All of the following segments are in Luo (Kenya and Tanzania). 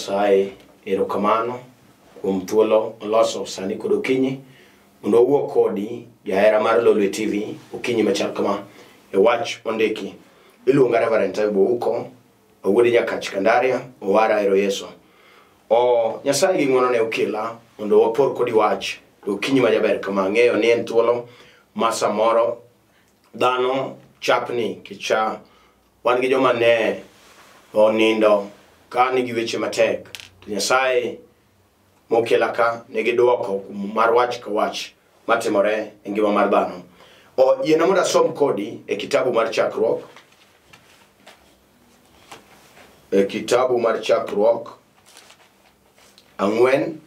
Nyasaye erokamano kuom thuolo loso sani kod okinyi mondo owuo kodi jahera mar Lolwe TV okinyi machal kama e wach ondiki iluonga Reverend Ayub owuodi Nyakach Kandaria owara ero Yeso. Nyasaye gi ng'wono ne okela mondo wapor kodi wach okinyi majaber kama ng'eyo ni en thuolo masa moro dhano chapni kicha wan gi joma ne onindo ka nigi weche matek to Nyasaye mokela ka negi duoko mar wach ka wach matimore e ngima mar dhano. Yiena mondo asom kodi e kitabu mar Chakruok, ang'wen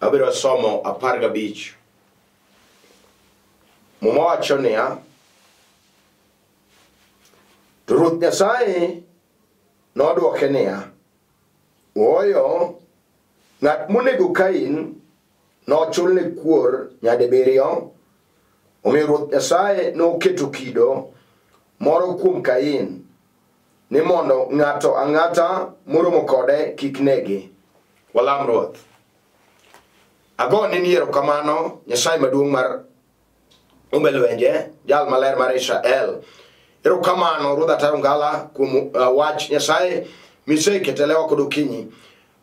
abiro somo 15. Muma wacho niya, to Ruoth Nyasaye nodwoke niya, Ooyo, ng'at monego Kain nochulne kuor nyadibiriyo. Omiyo Ruoth Nyasaye noketo kido moro kuom Kain ni mondo ng'ato ang'ata moromo kode kik nege. Walam Ruoth. Agone ni erokamano Nyasaye maduong' mar Lwenje, Jal Maler mar Israel. Erokamano Ruodha Tarungala kuom wach Nyasaye miseketelewa kod okinyi.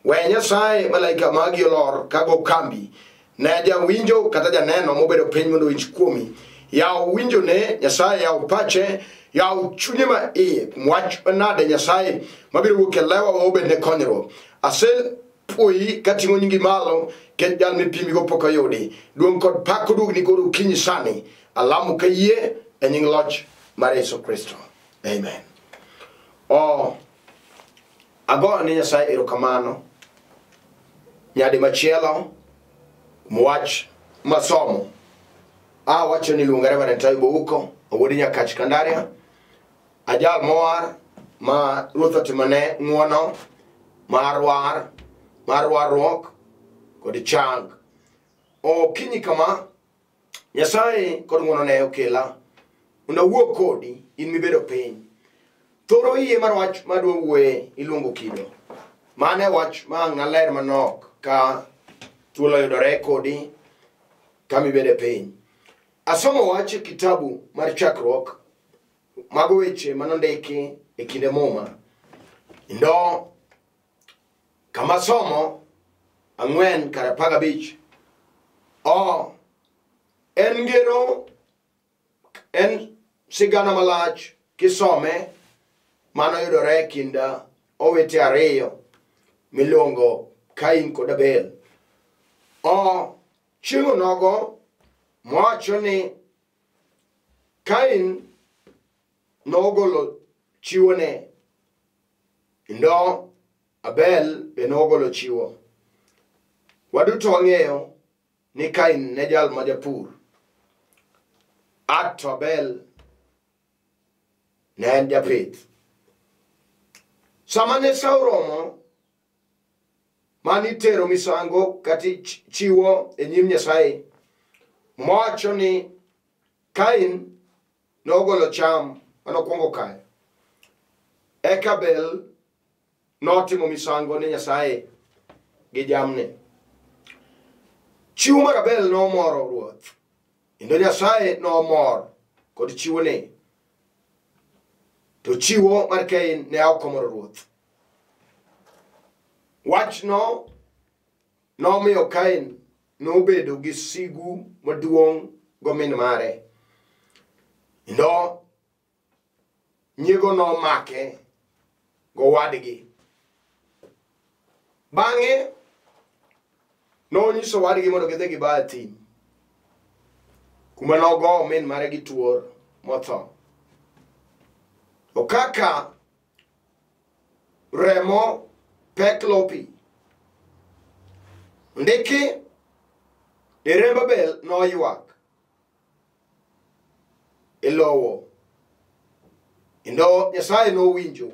We Nyasaye malaika magi olor kago kambi ne jawinjo kata janeno mobedo piny mondo winj kuomi. Yaw winjo ne Nyasaye, yaw pache, yaw chunye ma iye wach nade Nyasaye mabiro wuok e lewa obed ne konyruok. Asel puoyi kating'o nyingi malo ket jal mipimi go pok oyudi. Duong' kod pak kodugni kod okinyi sani. Alamo kayie e nying loch mar Yesu Kristo. Amen. Agone ni Nyasaye erokamano nyadi machielo mwach masomo. Wacho ni luonga Reverend Ayub owuodi Nyakach Kandaria, ajal mowar ma Ruoth otimone ng'wono mar warruok kod chang. Okinyi kama Nyasaye kod ng'wono ne okela mondo awuo kodi in mibedo piny. Thoro iye mar wach madwa wuoye iluongo Kido. Mane wach ma ng'aler manok ka thuolo yudore kodi kama ibede piny. Asomo wach kitabu mar Chakruok mago weche manondiki e kinde muma. Ndo kama somo 4:15. En ngero, en sigana malach kisome mano yudore kinda owete ariyo miluongo Kain kod Abel. Chieng'o nogo mwacho ni Kain nogolo chiwone, ndo Abel be nogolo chiwo. Waduto wang'eyo ni Kain ne jal ma japur, to Abel ne en japith. Sama ne sa oromo mani tero misango kati chiwo e nyim Nyasaye, mwacho ni Kain nogolo cham manokwongo kayo. Eka Abel notimo misango ni Nyasaye gi jamne. Chiwo mar Abel nomoro Ruoth, kendo Nyasaye nomor kod chiwone. To chiwo mar Kain ne ok omoro Ruoth. Wachno nomiyo Kain nobedo gi sigu maduong' gomin mare. Ndo nyiego nomake gowadgi. Bang'e nonyiso wadgi mondo gidhi giba e thim, kuma nogo min mare gi tuor motho. To kaka remo pek lopi, ndiki e remb Abel noywak e lowo. Ndo Nyasaye nowinjo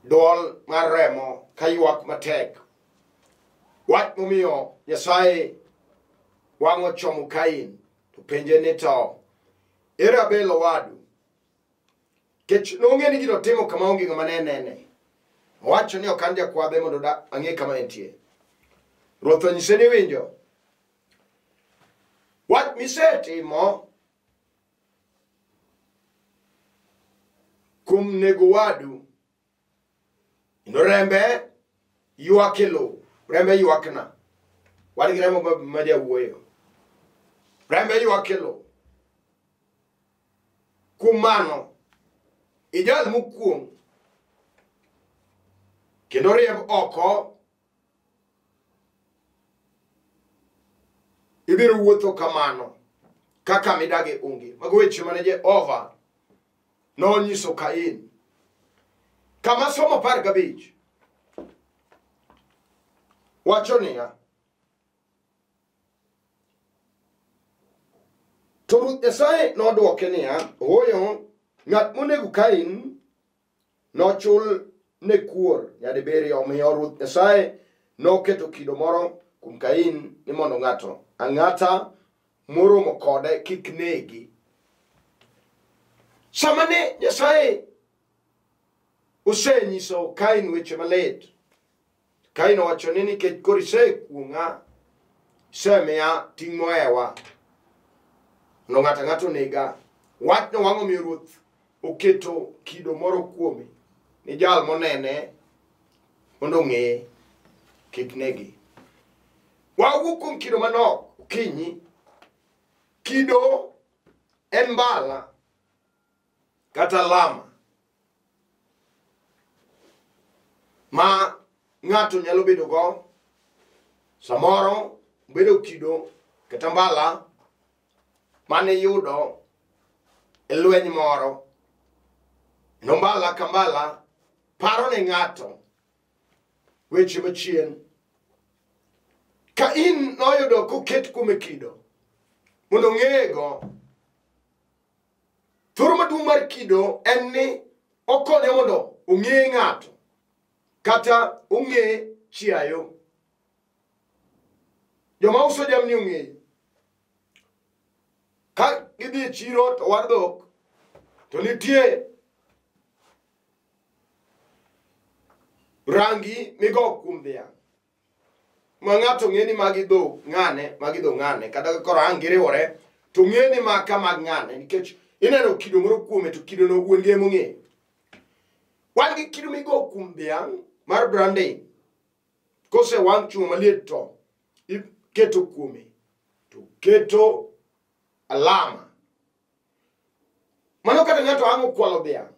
dwol mar remo kaywak matek. Wach momiyo Nyasaye wang'o chomo Kain to penje ni to ere Abel owadu. Kech nong'e ni gino timo kama onge ng'ama ne nene. Wacho ni okanja kwadhe mondo da ang'e kama entie. Ruoth Nysaye ni winjo. What misetimo kum nego wadu ino rembe yuakelo rembe yuakna wadi rembe madia wuoyo rembe yuakelo kumano ijal mukuom kendo riemb oko ibiro wuotho kamano kaka midage onge. Mago weche mane Jehova nonyiso Kain. Kama somo 15 wacho niya, to Ruoth Nyasaye nodwoke niya, ooyo, ng'at monego Kain nochul ne kuor nyadibiriyo. Omiyo Ruoth Nyasaye noketo kido moro kuom Kain ni mondo ng'ato ang'ata moromo kode kik negi. Samane Nyasaye osenyiso Kain weche malit, Kain owacho ni nikech koro isekuong'a, isemiya ting' mohewa, no ng'ato ang'ata nega. Wachno wang'o Omiyo Ruoth oketo kido moro kuome ni jal monene mondo ng'e kik negi. Wawuok kuom kido manok okinyi. Kido en mbala kata alama ma ng'ato nyalo bedo go. Samoro bedo kido kata mbala mane yudo e lweny moro. No mbala ka mbala paro ne ng'ato weche machien. Kain noyudo koket kuome kido mondo ng'ego. Thoro maduong' mar kido en ni okonyo mondo ong'e ng'ato kata ong'e chiayo. Joma uso jamni ong'eyo. Ka gidhi e chiro to war dhok to nitie rangi migo kuom dhiang'. Ma ng'ato ng'e ni magi dhok ng'ane kata koro ang' giriwore to ng'e ni ma ka mag ng'ane nikech ineno kido moro kuome to kido no wuon gi emong'e. Wan gi kido migo kuom dhiang' mar branding. Kose wang' chuma maliet to iketo kuome to keto alama. Mano kata ng'ato ang' okwalo dhiang'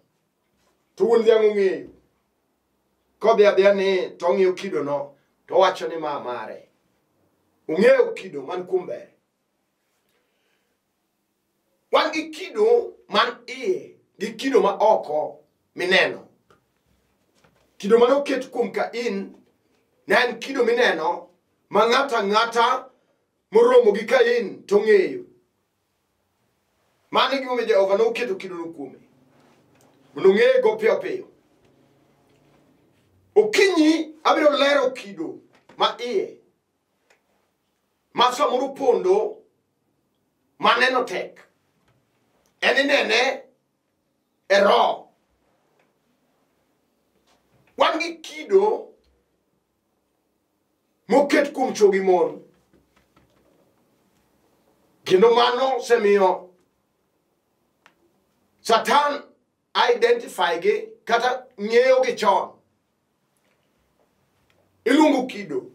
to wuon dhiang' ong'eyo. Kodhi adhiya ni to ong'iyo kido no to wacho ni ma mare. Ong'eyo kido man kuom bere. Wan gi kido man iye gi kido ma oko mineno. Kido mane oket kuom Kain ne en kido mineno ma ng'ata ang'ata moromo gi Kain to ng'eyo. Mane gimomiyo Jehova noketo kido no kuome mondo ng'eye go piyo piyo. Okinyi abiro lero kido ma iye ma samoro pondo maneno tek. En nene e roho. Wan gi kido moket kuom chwo gi mon. Kendo mano semiyo Satan identify gi kata ng'eyo gi chon. Ilungu kido.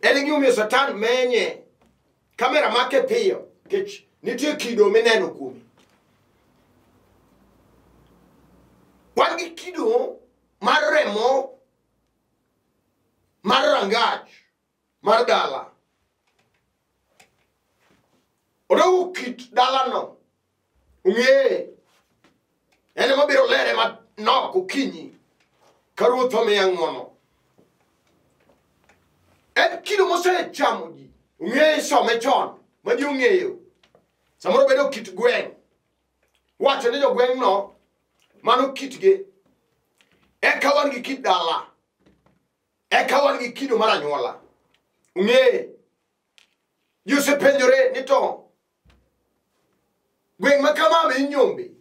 En gimomiyo Satan menye kamera make piyo kech nitie kido mineno kuome. Wan gi kido mar remo mar rangach mar dala. Odogu kit dala no ung'eye. En ema biro lere manok okinyi ka Ruoth omiya ng'wono. En kido mosechamo ji. Ung'eye some chon ma ji ong'eyo. Samoro bedo kit gweng'. Wacho ni jo gweng' no mano kitgi. Eka wan gi kit dala. Eka wan gi kido mar anyuola. Ung'eye. Ji osepenjore ni to gweng' ma kama be inyombe.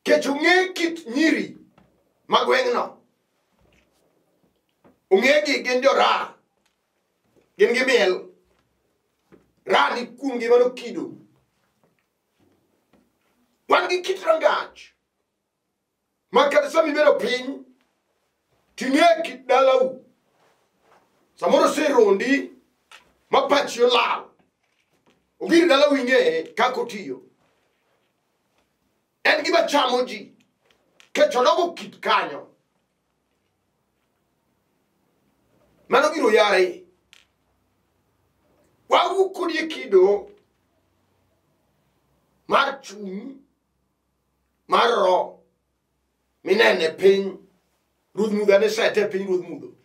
Kech ung'e kit nyiri magweng'no. Ung'egi gin jo-Ra. Gin gi miel. Ra ni kuom gima no Kido. Wan gi kit rangach. Ma kata sama ibedo piny, ting'e kit dalau. Samoro serondi, ma pachi olal. Ogir dalau ing'e kako tiyo. En gima chamo ji. Kechodogo kit kanyo. Mano biro yare. Wagu kudie kido mar chuny, mar ro, minene piny, Ruoth Nysaye te piny Ruoth mudho.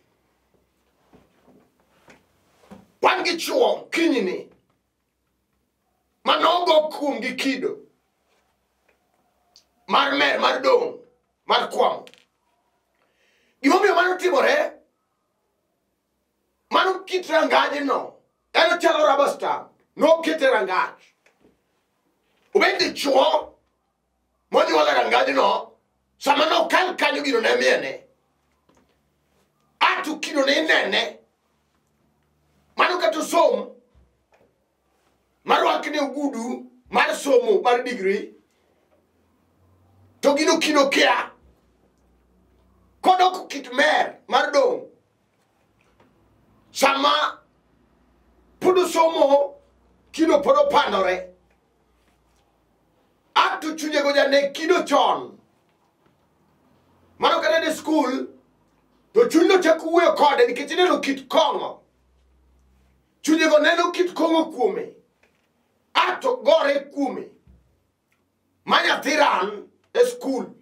Wan gi chuo kinyini, manogo kuom gi kido, mar mer, mar dong', mar kuom. Gimomiyo mano timore, mano kit rangaje no. Eno chalo rubber stamp. No kete rangach. Ubende chuo. Moji wala rangaji no. Sama no kal kanyo gino ne miene. Atu kido ne nene. Mano kato som. Maru akine ugudu. Mar somo. Mar degree. To gino kido kia. Kodoko kit mer. Mar dong. Sama pudo somo kido podo panore. Atu chunye goja ne kido chon. Mano kata de school, to chunye chaku uyo kode, nikech neno kit kongo. Chunye go neno kit kongo kuome. Ato gore kuome. Manya thiran e school.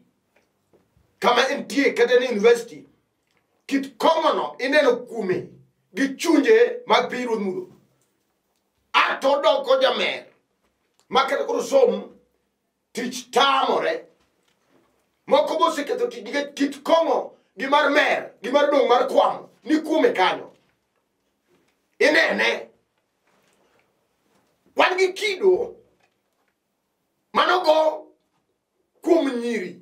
Kama entie kata ne university. Kit kongo no ineno kuome. Gi chunye mag piny Ruoth mudho. Ato doko jamer. Makata koro som tich tamore. Moko bose keto tich kit kongo gi mar mer, gi mar dong' mar kwamo ni kuome kanyo. Inene. Wan gi kido manogo kuom nyiri.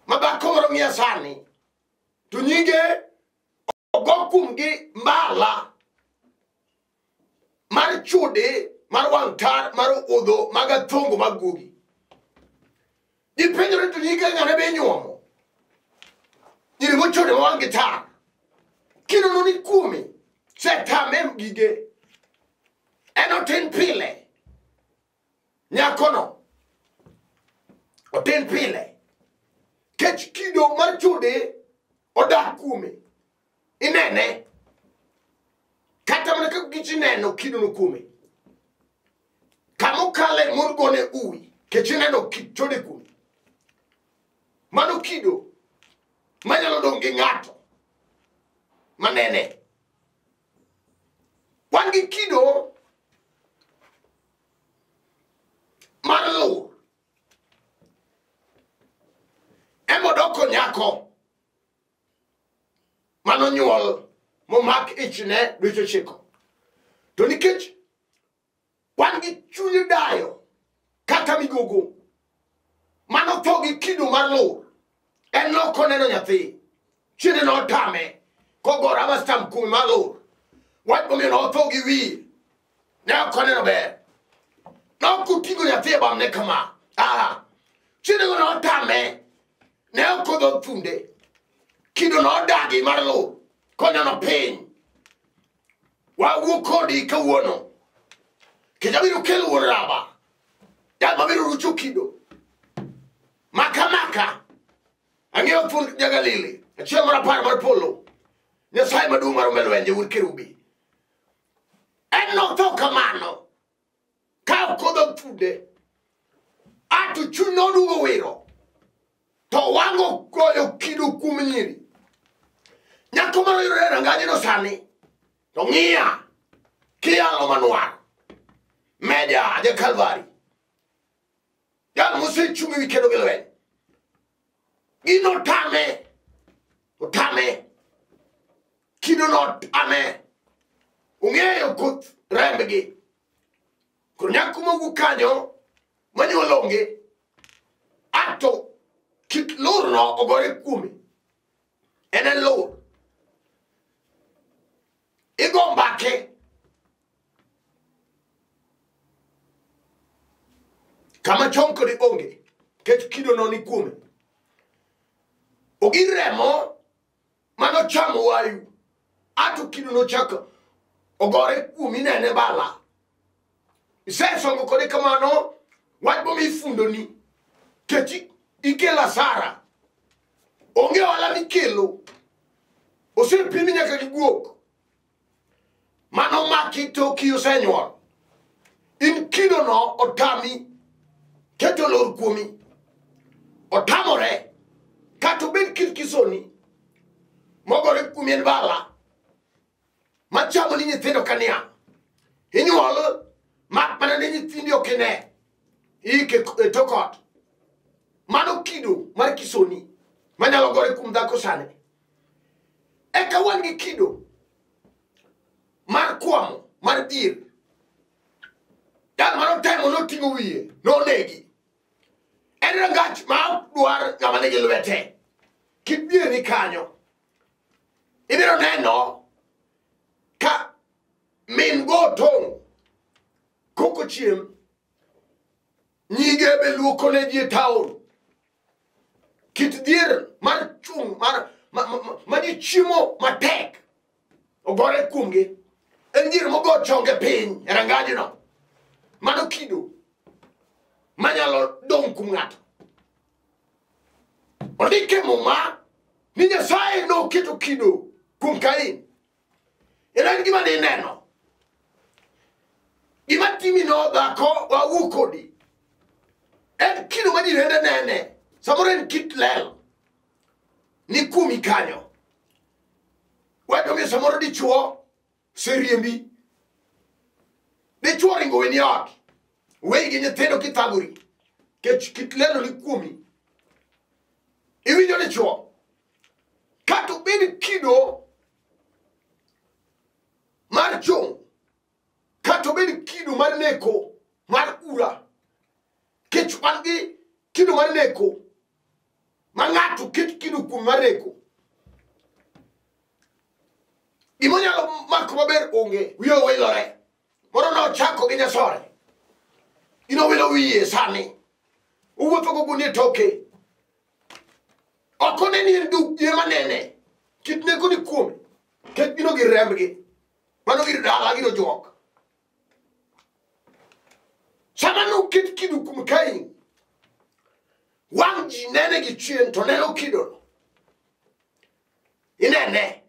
Mabako moro ng'iya sani. To nyinge ogo kuom gi mbala. Mar chude, mar wangtar, mar udho, maga thongo magugi. Dipenjore to nyinge ng'ane be nyuomo. Nyiri mochude ma wang gitar. Kido no ni kuome. Se tamem gige. En otin pile. Nyakono. Otin pile. Kech kido mar chude odak kuome. Inene. Kata mana kako gichi neno kido no kuome. Kamo kale murgone ui. Kechi neno chode kuome. Mano kido. Manyalo dong' gi ng'ato. Manene. Wan gi kido mar lur. Emodoko nyako. Mano nyuol. Momak ichne dweche 9. To nikech wan gi chuny dayo kata migogo. Mano tho gi kido mar lur. En noko neno nyathi. Chine no tame. Kogo rubber stamp kuome mar lur. Wach momiyo no tho gi wiye. Ne ok oneno ber. Nokutigo nyathi e bamne kama. Chine go no tame. Ne ok odho thunde. Kido no dagi mar lur. Konyono piny. Wawuok kodi kawuono. Kijabiro kelo wuon raba. Jal mabiro rucho kido. Maka. Ang'eyo thuond jagalili. Achiel mar 10 mar polo. Nyasaye maduong' mar lwenje ur kerubi. En notho kamano. Ka ok odho thunde. Atu chuny noduogo wiro. To wango goyo kido kuom nyiri. Nyako mano yore rangaji no sani. To ng'iya. Kiyalo manuar. Meja aje Kalvari. Jal mose chungi wi kedo gi lweny. Gino tame. Otame. Kido no tame. Ung'eyo koth rembgi. Koro nyako mogu kanyo. Manyuolonge. Ato kit lor no ogore kuome. Enen lor. Igo mbake. Kama chonko di onge. Ket kido no ni kuome. Ogiremo. Mano chamo wayu. Atu kido no chaka. Ogore kuome nene bala. Isesongo kode kamano. Wajbo mi fundo ni. Keti ikela sara. Onge wala mikelo. Ose pimi nyaka kiguok. Mano makito kiyo senyuol. In kido no otami. Keto lor kuomi. Otamore. Kato ben kit kisoni. Mogore kuomi en bala. Machamo ni nyithindo kania. Inyuol. Mak mana ni nyithindi okine. Ike tokot. Mano kido mar kisoni. Manyalo gore kum dhako sane. Eka wan gi kido. Mar kuom. Mar dir. Jal mano temo no tingo wiye. No negi. En rangach ma duar ngama negi lwete. Kit dir ni kanyo. Ibiro neno. Ka min go tong. Koko chiem. Nyige be luoko ne ji taon. Kit dir mar chung mar di chimo matek. Ogore kumgi. En dir mogo chonge piny. Rangaji no. Mano kido. Manyalo dong kum ng'ato. Ondike muma. Ni Nyasaye no keto kido kum Kain. En gima ni neno. Gima timi no dhako wawu kodi. En kido madi rende nene. Samoro en kit lel. Ni kumi kanyo. Wado mi samoro di chuo. Seriembi. Di chuo ringo weni ot. Wegi nyithindo kitagori. Kit lelo ni kumi. Iwinjo di chuo. Kato bedi kido. Mar chung. Kato bedi kido mar neko. Mar ura. Kichwangi kido mar neko. Mangatu kido kum mar neko. Imonyalo mako maber onge. Wiyo wilore. Moro no chako gi Nyasore. Ino wilo wiye sani. Uwuotho go guni toke. Okone ni ndu yema nene. Kit neko ni kuome. Ket gino gi rembgi. Mano gi dala gi jok. Sama no kit kido kum Kain. Wangi nene gi chien to neno kido. Inene.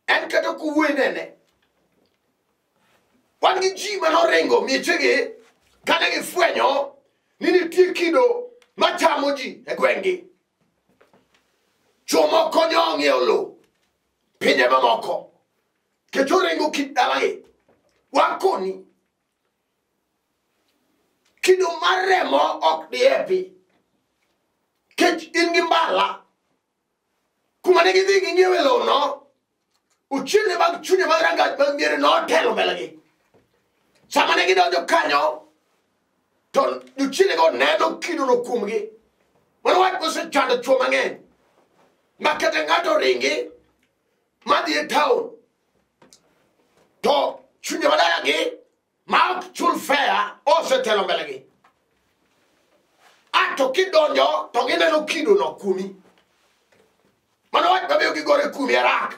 En kato kuwe nene. Wangi ji mano rengo miechege. Kane gi fwenyo. Nini tie kido. Machamo ji e gwengi. Chomo konyo ngiolo. Pinye mamoko. Kecho rengo kit dalagi. Wakoni. Kido maremo ok di epi. Kech ingi mbala. Kumane gi digi ngewelo no. Uchile bag chunye bag rangat bag mire no telo belagi. Samane gi dojo kanyo. Ton uchile go neno kido no kumgi. Wana wat ko se chanda choma ngen. Makete ngato ringi. Madi e town. To chunye balagi. Mauk chul fea. Ose telo belagi. Ato kidonjo. To gine no kido no kumi. Wana wat babeo ki gore kumi araka.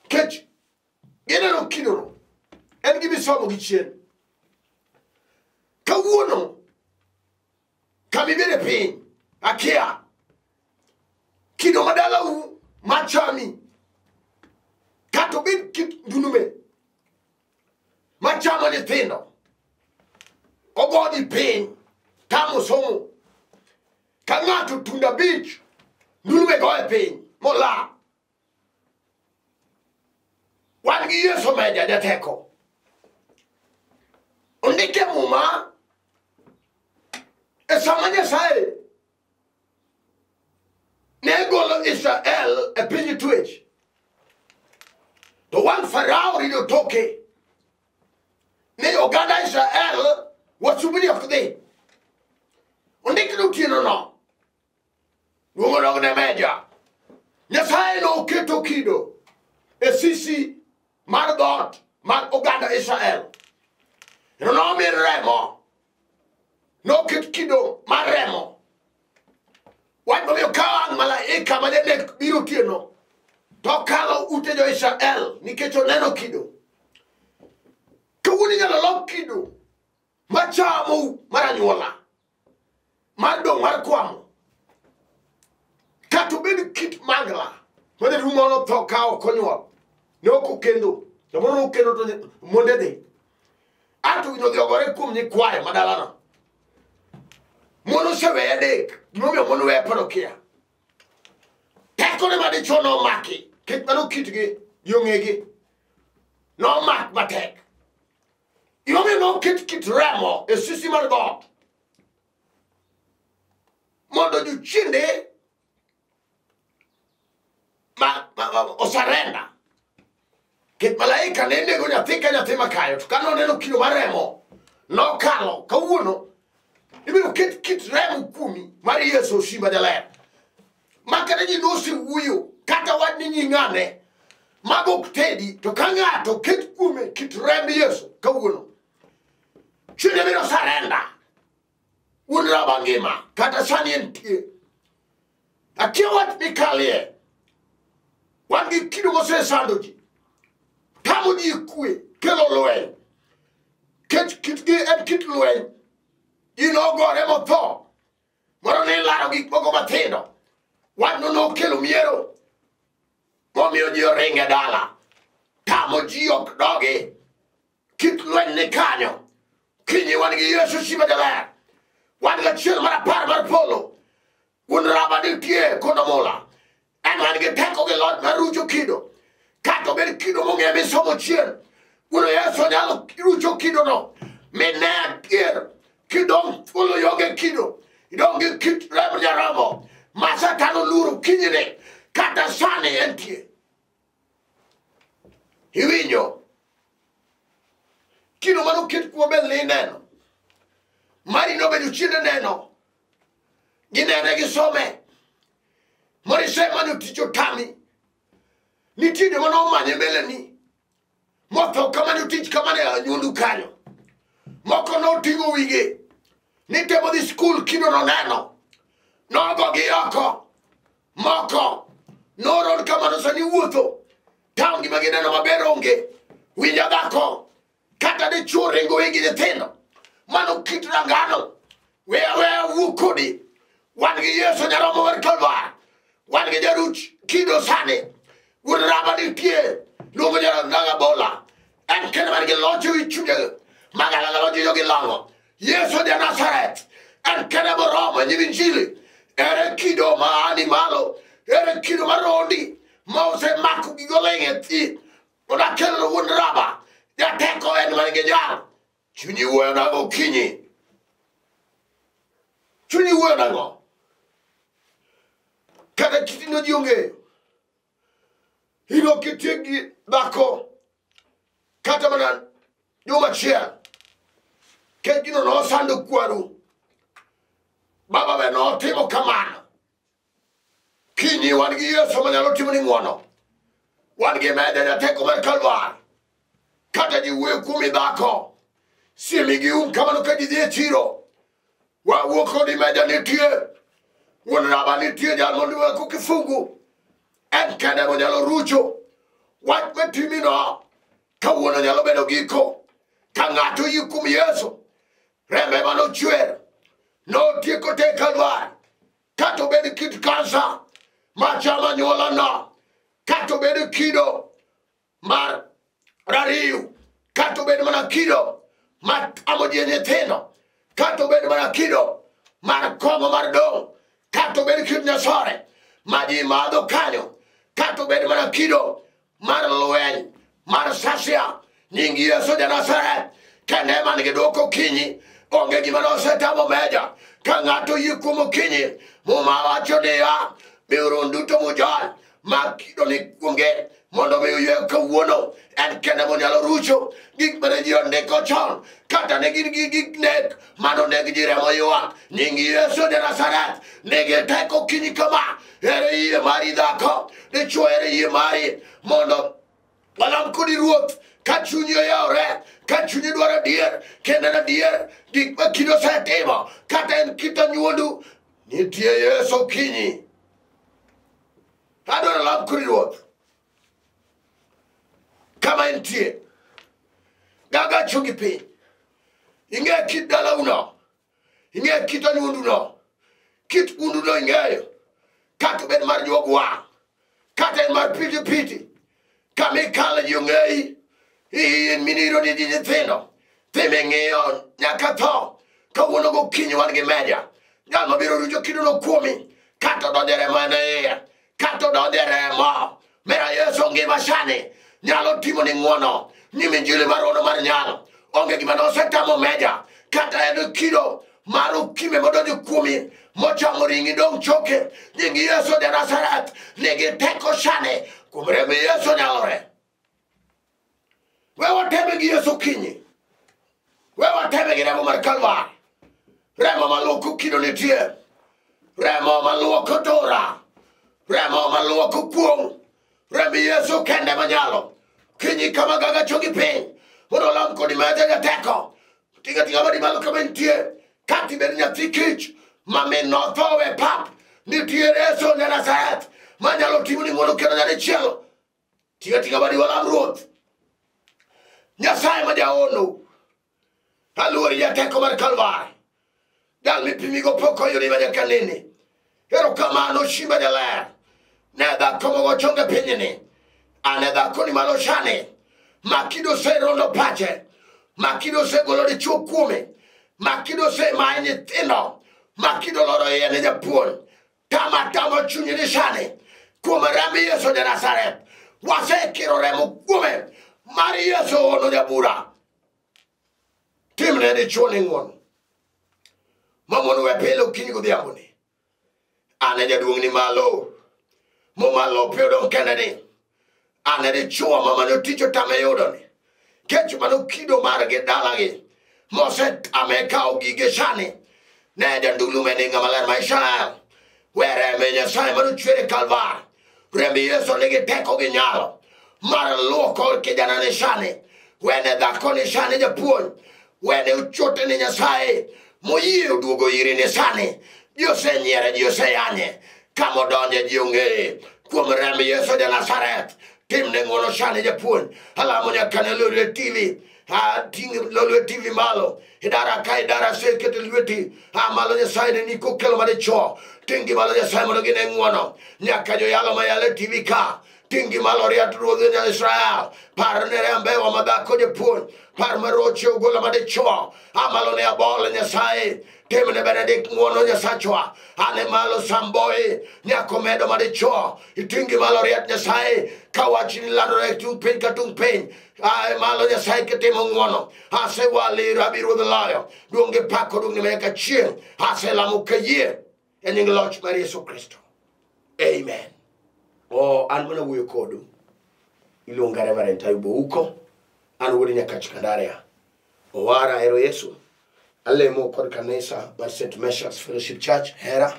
Kech. Gine no kido no. En gibi somo gichien. Kawuono. Kamibere pin. Akia. Kido madala u. Machami. Kato bin kit dunume. Machama ni tino. Ogodi pin. Tamo somo. Kangato tunda beach. Dunume goe pin. Mola. Wangi yeso media de teko. Ondike muma. Esama Nyasaye. Negolo Israel e pinyi twitch. To one Pharaoh rido toke. Ne oganda Israel wasubiri okde. Ondike no tino no. luongo dog ne meja. Nyasaye noketo kido e sisi mar dhoot mar oganda Israel. Nomi remo. Noket kido mar remo. Wach momiyo ka ang' malaika majanek biro tieno to kalo ute jo Israel nikech oneno kido. Kawuono inyalo lok kido machamo mar anyuola, mar dong' mar kwamo, kata obed kit mangla mane rumo notho ka ok onyuol, ne ok okendo, to mono nokendo to monde dhi. Ato winjo dhi ogore kuom nyikwayo madalano. Mon oseweye adek, gimomiyo mon weye pod okia. Tekone madichuo nomaki, kech mano kitgi gi ong'egi nomak matek. Gimomiyo noket kit remo e sisi mar dhoot mondo jochiende osarenda. Kech malaika ne nego nyathi ka nyathi makayo, to ka noneno kido mar remo nokalo. Kawuono ibiro ket kit remo kuomi mar Yesu Simba Jaler, ma kata ji nosewuoyo kata wach ni nying'ane mag ok tedi, to ka ng'ato ket kuome kit remb Yesu kawuono, chiende biro sarenda. Wuon raba ngima kata sani entie. Akia wach mikalie, wan gi kido mosesando ji, tamo ji kwe, kelo lweny. Kitgi en kit lweny. Inogore motho, moro ne laro gik moko mathindo. Wachno nokelo miero, momiyo ji oringe dala, tamo ji ok dogi. Kit lweny ni kanyo. Kinyi wan gi Yesu Simba Jaler, wan gi achiel mar apar mar polo. Wuon raba nitie konomola, en man gi teko gi loch mar rucho kido, kata obed kido mong'e misomo chien. Wuon Yesu nyalo rucho kido no mine adier. Kidong fulo yoge kido, idong gi kit remo nyaramo, ma Satan oluro kinyne kata sani entie. Iwinjo kido manoket kuome li neno, mari nobedo chiende neno, ginene gisome, morise manyo tich otami, nitinde manomanye mbeleni, motho kamanyo tich kamane anyuondu kanyo. Moko noting'o wige, nitemo dhi skul kido noneno, nogo gi oko. Moko noron kamano sani wuotho, taon gima gineno maber onge. Winja dhako, kata dichuo ringo wigi nyithindo, mano kit rangano. Weya wuo kodi, wan gi Yesu Nyaromo mar Kalvar, wan gi jaruch kido sani. Wuon raba nitie, luongo nyaranga bola, en kendo man gi loch ewi chunye magalagalo jiyo gi lango. Yesu de Nazareth, en kende moromo e nyim Injili. Ere kido ma ani malo, ere kido ma rondi, ma osemako gi goleng'e thi, oda kelo wuon raba, jateko en man gi jal. Chunyi wuoyo nang'o kinyi? Chunyi wuoyo nang'o? Kata kitino ji ong'eyo. Ino kitiek gi dhako, kata mana juma achiel, kech gino nosando kwaru, baba be notimo kamano. Kinyi wan gi Yesu manyalo timo ni ng'wono, wan gi meja jateko mar Kalvar. Kata ji wuoyo kuomi dhako, siemi gi kamano ka ji dhi e chiro, wawuok kodi meja nitie, wuon raba nitie, jal mondiweko kifungu, en kende monyalo rucho. Wach matimino kawuono nyalo bedo giko ka ng'ato yie kuom Yesu. Rembe manochwer notieko te Kalvar, kata obed kit kansa machamo anyuolano, kata obed kido mar rariw, kata obed mana kido mar amo ji nyithindo, kata obed mana kido mar kong'o mar dong', kata obed kit nyasore ma ji madho kanyo, kata obed mana kido mar lweny mar sasia. Nying Yesu de Nazareth kende man gi dwoko kinyi. Onge gima nosetamo meja ka ng'ato yie kuom kinyi. Muma wacho niya, biuru duto mujal ma kido ni kuomge mondo mi oywe kawuono en kende monyalo rucho gik mane ji ondiko chon kata ne gin gik nek mano neg ji remo ywak nying Yesu de Nazaret nigi teko kinyi kama ere yie mari dhako dichuo ere yie mari mondo walam kodi Ruoth ka chunyi oyawre ka chunyi dwaro adier kendo en adier gik ma Kido osetimo kata en kit anyuondu nitie Yesu kinyi adwaro lam kodi Ruoth kama entie gaga chungi piny ing'e kit dalauno ing'e kit anyuonduno kit unduno ing'eyo kata bed mar juog wang' kata en mar piti piti kama ikale ji ong'eyi in miniro ni ji nyithindo time ng'iyo nyaka tho kawuono gokinyi wan gi meja jal mabiro rucho Kidono kuomi kata odonje remo ene iye kata odonje remo mera Yesu ngima sani nyalo timo ni ng'wono nyime injili mar ono mar nyalo onge gima nosetamo meja kata en Kido mar okime modonjo kuomi mochamo ringi dong choke nying Yesu de Nazaret nigi teko sani kuom remb Yesu nyalore we wateme gi Yesu kinyi we wateme gi remo mar Kalvari remo maluoko Kido nitie remo maluoko Dora remo maluoko kuom remb Yesu kende manyalo kinyi kama gaga chogi piny mondo lam kodi meja jateko tinga madi malo kama nitie kati bed nyathi kich mamin nothowe pap nitie Yesu de Nazaret manyalo timo ni ng'wono kendo nyadichielo tinga madi walam Ruoth Nyasaye ma jaono aluori jateko mar Kalvari dal mipimigo pok oyudi ma nyaka nene erokamano shimba jaler ne dhako mogo chonge pinyni ane dhako ni malo shani ma Kido oserondo pache ma Kido osegolo dichuo kuome ma Kido osemaye nyithindo ma Kido loro iye ne japuonj tamo chunyi ni shani kuom remb Yesu de Nazaret wasekiro remo kuome mar Yesu ono jabura timne dichuo ni ng'wono mamono we pile okinyi godhiambo ni ane jaduong' ni malo momalo pe odong' kende ni ane dichuo mane otich otame yudo ni kech mano Kido margi dalagi mosetame kawo gige shani ne jandulume ni ng'ama ler ma Israel we rembe Nyasaye manochwere Kalvari remb Yesu nigi teko gi nyalo mar luoko kijana ni shani wene dhako ni shani japuonj wene uchote ni Nyasaye moyie oduogo iri ni sani ji osenyiere ji oseyanye kama odonje ji ong'eye kuom remb Yesu de Nazaret timne ng'wono shani japuonj alamo nyaka ne Lolwe TV ting Lolwe TV malo idara ka idara se kete lweti malo Nyasaye ne ni kokelo madichuo tingi malo Nyasaye mondo gine ng'wono nyaka joyalo mayale TV ka tingi malo riat Ruoth Israel par ne rembe wa madhako japuonj par maroche ugola madichuo amalo ne abole Nyasaye timne Benedict ng'wono Nyasachwa ane malo Samboy nyako medo madichuo itingi malo riat Nyasaye kawachini landore tung piny ka tung piny malo Nyasaye kitimo ng'wono ase wali Rabi Ruoth Layo duonge pako duonge meka chieng ase lamo kayie e nying loch mar Yesu Kristo amen. An mana wuoyo kodu iluonga Reverend Ayub an wuod Nyakach Kandaria owara ero Yesu alemo kod kanisa mar St. Meshach's Fellowship Church hera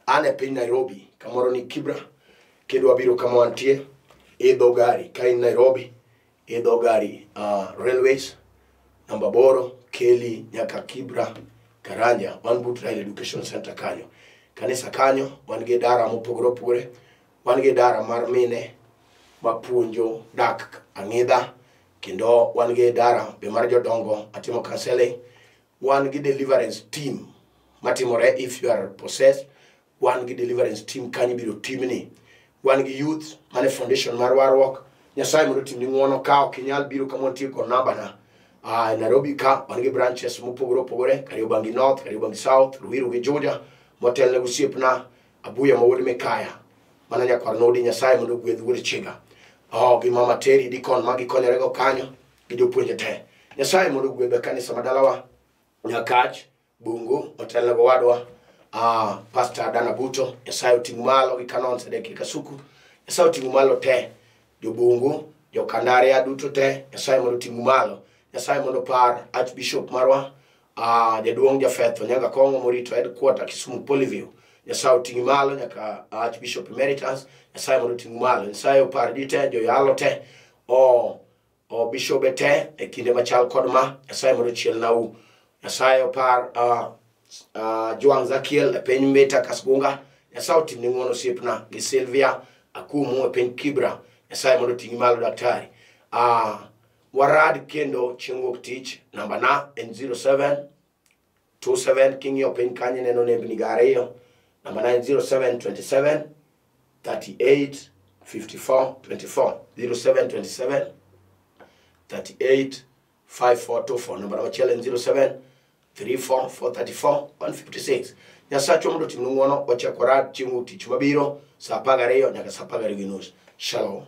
an e piny Nairobi kamoro ni Kibra kidwa biro kama wantie idho gari Kain Nairobi idho gari railways namba boro keli nyaka Kibra Karanja wan but Rail Education Center kanyo kanisa kanyo wan gi dara mopogore opogore wan gi dara mar mine mapuonjo dak ang'idha kendo wan gi dara be mar jodongo atimo counseling wan gi deliverance team matimore if you are possessed wan gi deliverance team kanyo biro timni wan gi youth mane foundation mar warruok Nyasaye mondo timni ng'wono ka ok inyal biro kama wantie kod namba na Nairobi ka wan gi branches mopogore opogore Kariobangi North Kariobangi South Ruiru gi Juja motel ne gosiepna Abuya mawuod Mikaya mana nyakwar nodi Nyasaye mondo gwedh wuod chiga gi mama Teri dikon magi konyorego kanyo gi jopuonje te Nyasaye mondo gwedh kanisa madalawa Nyakach Bungu motel ne wadwa Pastor Dana Buto Nyasaye oting malo gi Kanon Sedeki Kasuku Nyasaye oting malo te jo Bungu jo kandare aduto te Nyasaye mondo tingu malo Nyasaye mondo par Archbishop marwa jaduong jafetho nyanga kongo morito headquarter Kisumu Polyview Nyasaye tingu malo nyaka Archbishop Emeritus Nyasaye mondo tingu malo Nyasaye par dite jo yalo te o bishop te e kinde machal kod ma Nyasaye mondo chiel nau Nyasaye par Juang Zakiel e piny Mbeta Kasgunga Nyasaye timni ngono sipna gi Sylvia Akumu e piny Kibra Nyasaye mondo tingi malo daktari warad kendo chieng'wuok tich namba na en 0727 king'iyo piny kanye neno nembni gariyo namba na en 0727 38 54 24 0727 38 5424 namba na machielo en 07 34 434 156 Nyasacho mondo timnu ngono ochekorad chieng'wuok tich mabiro sa 12 nyaka sa 12:30 Shalom.